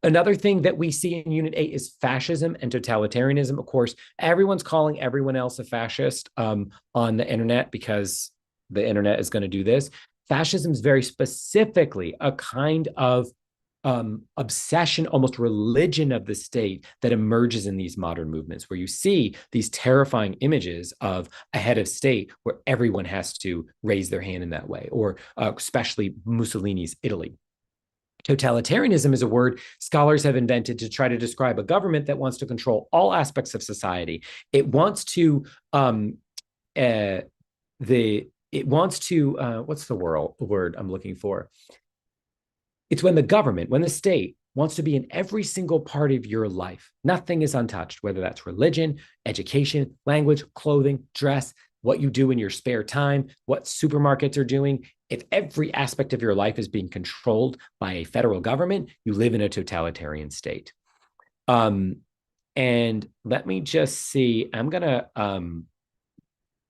Another thing that we see in Unit 8 is fascism and totalitarianism. Of course, everyone's calling everyone else a fascist on the internet because the internet is going to do this. Fascism is very specifically a kind of obsession, almost religion of the state that emerges in these modern movements, where you see these terrifying images of a head of state where everyone has to raise their hand in that way, or especially Mussolini's Italy. Totalitarianism is a word scholars have invented to try to describe a government that wants to control all aspects of society. It wants to what's the word I'm looking for? It's when the government, when the state wants to be in every single part of your life. Nothing is untouched, whether that's religion, education, language, clothing, dress, what you do in your spare time, what supermarkets are doing. If every aspect of your life is being controlled by a federal government, you live in a totalitarian state. And let me just see, I'm going to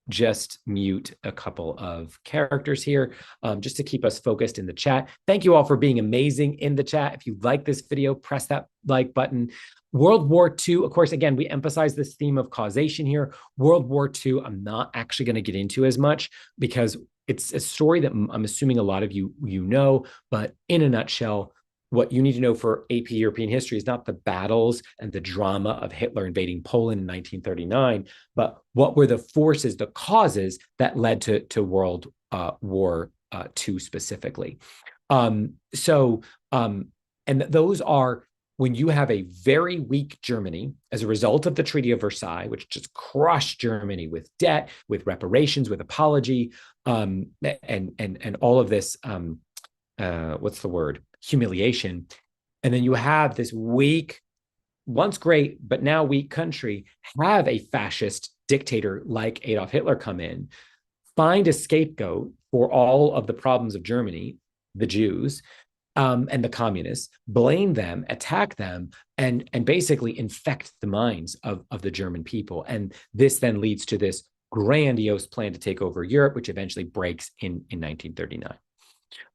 just mute a couple of characters here just to keep us focused in the chat. Thank you all for being amazing in the chat. If you like this video, press that like button. World War II, of course, again, we emphasize this theme of causation here. World War II, I'm not actually going to get into as much because it's a story that I'm assuming a lot of you know, but in a nutshell, what you need to know for AP European history is not the battles and the drama of Hitler invading Poland in 1939, but what were the forces, the causes that led to World War II specifically. And those are when you have a very weak Germany as a result of the Treaty of Versailles, which just crushed Germany with debt, with reparations, with apology, and all of this, what's the word? Humiliation. And then you have this weak, once great, but now weak country have a fascist dictator like Adolf Hitler come in, find a scapegoat for all of the problems of Germany, the Jews, and the communists, blame them, attack them, and basically infect the minds of the German people. And this then leads to this grandiose plan to take over Europe, which eventually breaks in 1939.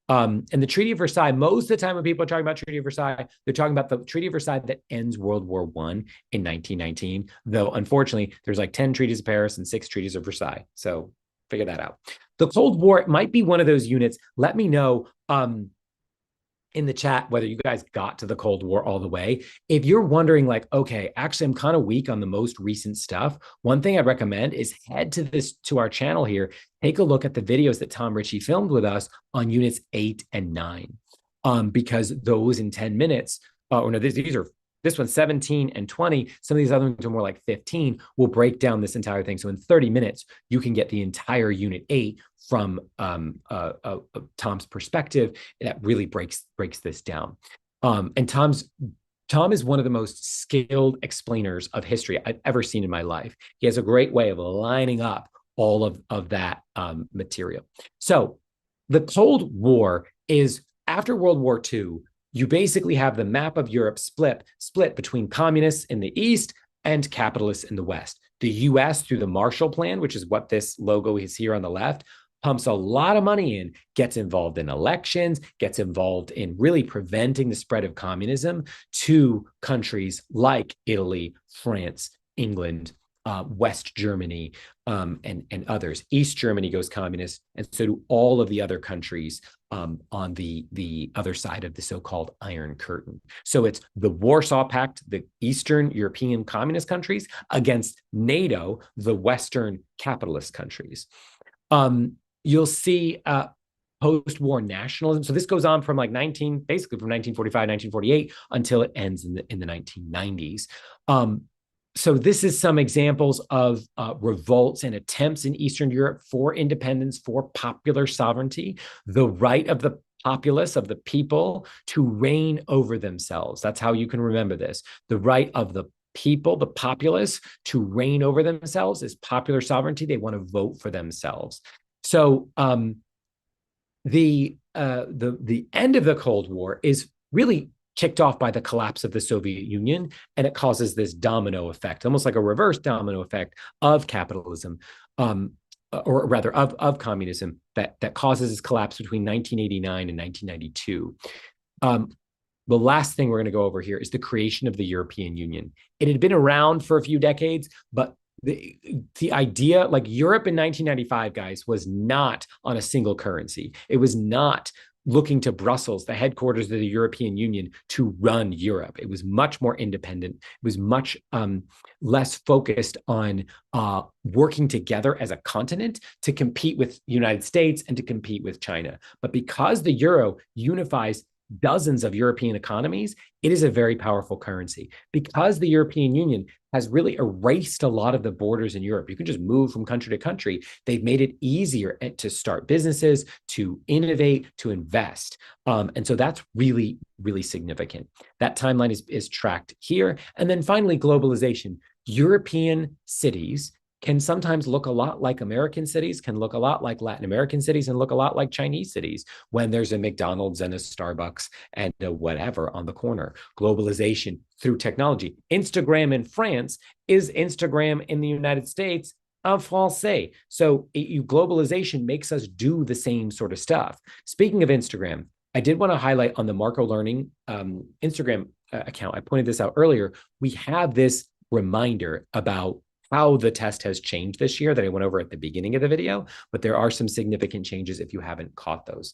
And the Treaty of Versailles, most of the time when people are talking about Treaty of Versailles, they're talking about the Treaty of Versailles that ends World War I in 1919, though unfortunately there's like 10 treaties of Paris and 6 treaties of Versailles. So figure that out. The Cold War might be one of those units. Let me know in the chat whether you guys got to the Cold War all the way. If you're wondering like, okay, actually I'm kind of weak on the most recent stuff, one thing I'd recommend is head to our channel here, take a look at the videos that Tom Ritchie filmed with us on units 8 and 9, because those in 10 minutes, this one's 17 and 20. Some of these other ones are more like 15. We'll break down this entire thing. So in 30 minutes, you can get the entire Unit 8 from Tom's perspective. That really breaks this down. And Tom is one of the most skilled explainers of history I've ever seen in my life. He has a great way of lining up all of that material. So the Cold War is after World War II. You basically have the map of Europe split between communists in the East and capitalists in the West. The US, through the Marshall Plan, which is what this logo is here on the left, pumps a lot of money in, gets involved in elections, gets involved in really preventing the spread of communism to countries like Italy, France, England, West Germany, and others. East Germany goes communist, and so do all of the other countries on the other side of the so-called Iron Curtain. So it's the Warsaw Pact, the Eastern European communist countries, against NATO, the Western capitalist countries. You'll see post-war nationalism. So this goes on from basically from 1945, 1948 until it ends in the 1990s. So this is some examples of revolts and attempts in Eastern Europe for independence, for popular sovereignty, the right of the populace, of the people, to reign over themselves. That's how you can remember this. The right of the people, the populace, to reign over themselves is popular sovereignty. They want to vote for themselves. So the end of the Cold War is really kicked off by the collapse of the Soviet Union, and it causes this domino effect, almost like a reverse domino effect of capitalism, or rather of communism, that causes this collapse between 1989 and 1992. The last thing we're going to go over here is the creation of the European Union. It had been around for a few decades, but the idea, like Europe in 1995, guys, was not on a single currency. It was not looking to Brussels, the headquarters of the European Union, to run Europe. It was much more independent. It was much less focused on working together as a continent to compete with the United States and to compete with China. But because the euro unifies dozens of European economies, it is a very powerful currency. Because the European Union has really erased a lot of the borders in Europe, you can just move from country to country. They've made it easier to start businesses, to innovate, to invest. And so that's really, really significant. That timeline is tracked here. And then finally, globalization. European cities can sometimes look a lot like American cities, can look a lot like Latin American cities, and look a lot like Chinese cities when there's a McDonald's and a Starbucks and a whatever on the corner. Globalization through technology. Instagram in France is Instagram in the United States, en français. So globalization makes us do the same sort of stuff. Speaking of Instagram, I did want to highlight on the Marco Learning Instagram account, I pointed this out earlier, we have this reminder about how the test has changed this year that I went over at the beginning of the video, but there are some significant changes if you haven't caught those.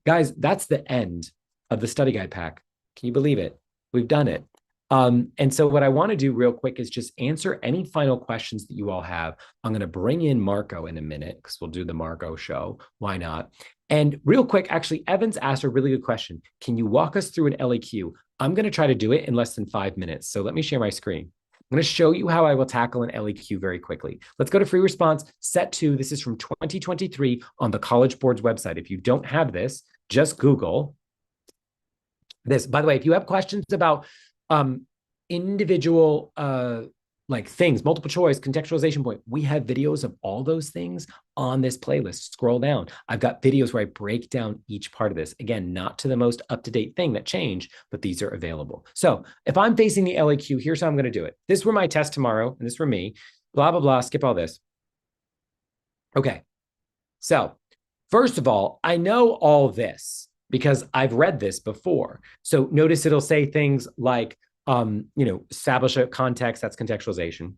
Guys, that's the end of the study guide pack. Can you believe it? We've done it. And so what I want to do real quick is just answer any final questions that you all have. I'm going to bring in Marco in a minute because we'll do the Marco show. Why not? And real quick, actually, Evans asked a really good question. Can you walk us through an LEQ? I'm going to try to do it in less than 5 minutes. So let me share my screen. I'm going to show you how I will tackle an LEQ very quickly. Let's go to free response, set 2. This is from 2023 on the College Board's website. If you don't have this, just Google this. By the way, if you have questions about individual like things, multiple choice, contextualization point, we have videos of all those things on this playlist. Scroll down. I've got videos where I break down each part of this. Again, not to the most up-to-date thing that changed, but these are available. So if I'm facing the LAQ, here's how I'm going to do it. This is where my test tomorrow, and this is for me, blah, blah, blah, skip all this. Okay. So first of all, I know all this because I've read this before. So notice it'll say things like, establish a context, that's contextualization.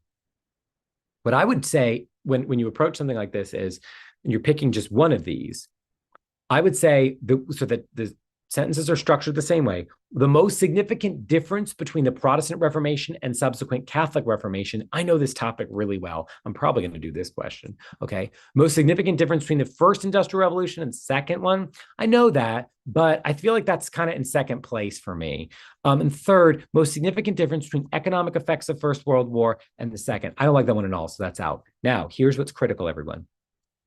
What I would say when you approach something like this is, and you're picking just one of these, I would say, so that the sentences are structured the same way. The most significant difference between the Protestant Reformation and subsequent Catholic Reformation, I know this topic really well. I'm probably going to do this question, okay? Most significant difference between the first Industrial Revolution and second one, I know that, but I feel like that's kind of in second place for me. And third, most significant difference between economic effects of First World War and the second. I don't like that one at all, so that's out. Now, here's what's critical, everyone.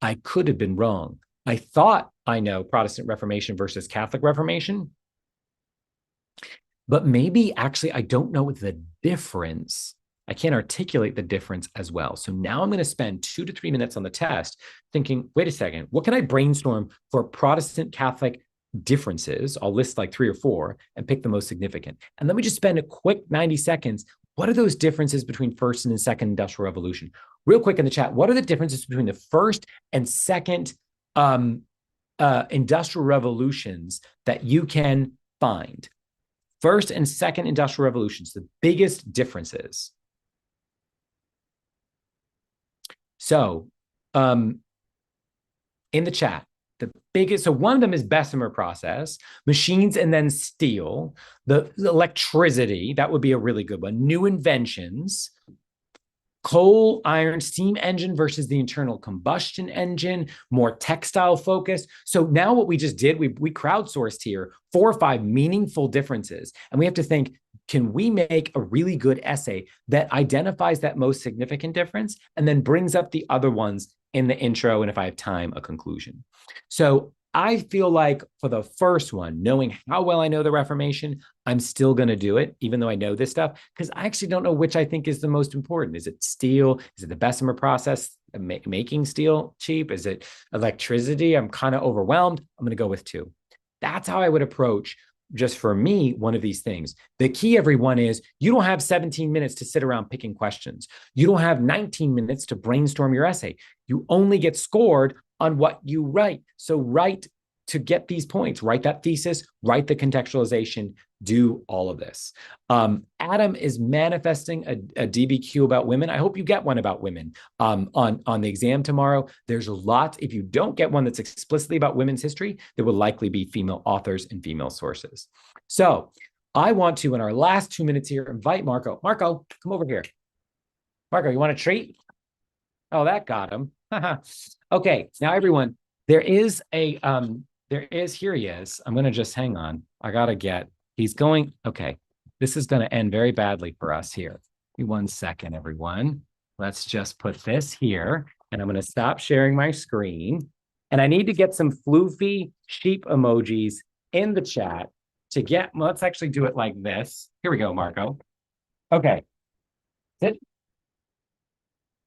I could have been wrong. I thought I know Protestant Reformation versus Catholic Reformation, but maybe actually I don't know the difference. I can't articulate the difference as well. So now I'm going to spend 2 to 3 minutes on the test thinking, wait a second, what can I brainstorm for Protestant Catholic differences? I'll list like 3 or 4 and pick the most significant. And let me just spend a quick 90 seconds. What are those differences between first and second Industrial Revolution? Real quick in the chat, what are the differences between the first and second industrial revolutions that you can find. First and second industrial revolutions, the biggest differences. So, in the chat, the biggest, so one of them is Bessemer process, machines and then steel, the electricity, that would be a really good one, new inventions, coal, iron, steam engine versus the internal combustion engine, more textile focused. So now what we just did, we crowdsourced here 4 or 5 meaningful differences. And we have to think, can we make a really good essay that identifies that most significant difference and then brings up the other ones in the intro, and if I have time, a conclusion. So I feel like for the first one, knowing how well I know the Reformation, I'm still going to do it, even though I know this stuff, because I actually don't know which I think is the most important. Is it steel? Is it the Bessemer process, making steel cheap? Is it electricity? I'm kind of overwhelmed. I'm going to go with 2. That's how I would approach, just for me, one of these things. The key, everyone, is you don't have 17 minutes to sit around picking questions. You don't have 19 minutes to brainstorm your essay. You only get scored on what you write. So write to get these points, write that thesis, write the contextualization, do all of this. Adam is manifesting a DBQ about women. I hope you get one about women on the exam tomorrow. There's a lot. If you don't get one that's explicitly about women's history, there will likely be female authors and female sources. So I want to, in our last 2 minutes here, invite Marco. Marco, come over here. Marco, you want a treat? Oh, that got him. Okay, now everyone, here he is. I'm going to just hang on. He's going, okay. This is going to end very badly for us here. Give me 1 second, everyone. Let's just put this here, and I'm going to stop sharing my screen. And I need to get some floofy sheep emojis in the chat to get, let's actually do it like this. Here we go, Marco. Okay. Sit.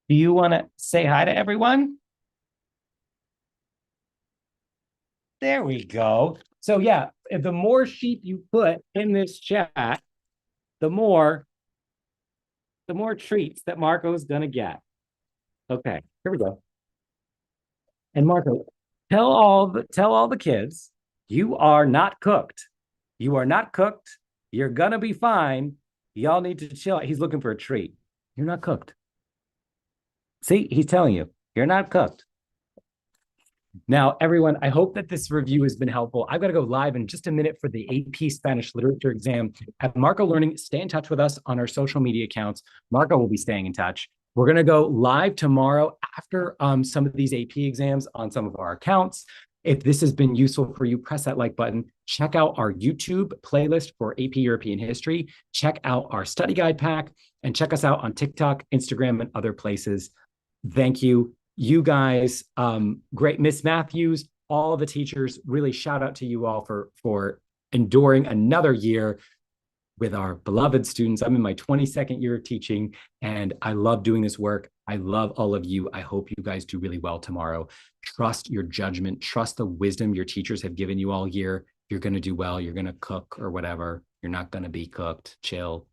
Do you want to say hi to everyone? There we go. So yeah, if the more sheep you put in this chat, the more treats that Marco's gonna get. Okay, here we go. And Marco, tell all the kids, you are not cooked. You are not cooked. You're gonna be fine. Y'all need to chill. He's looking for a treat. You're not cooked. See, he's telling you, you're not cooked. Now, everyone, I hope that this review has been helpful. I've got to go live in just a minute for the AP Spanish Literature exam. At Marco Learning, stay in touch with us on our social media accounts. Marco will be staying in touch. We're going to go live tomorrow after some of these AP exams on some of our accounts. If this has been useful for you, press that like button. Check out our YouTube playlist for AP European History. Check out our study guide pack, and check us out on TikTok, Instagram, and other places. Thank you. You guys, great. Miss Matthews, all the teachers, really shout out to you all for enduring another year with our beloved students. I'm in my 22nd year of teaching, and I love doing this work. I love all of you. I hope you guys do really well tomorrow. Trust your judgment. Trust the wisdom your teachers have given you all year. You're going to do well. You're going to cook or whatever. You're not going to be cooked. Chill.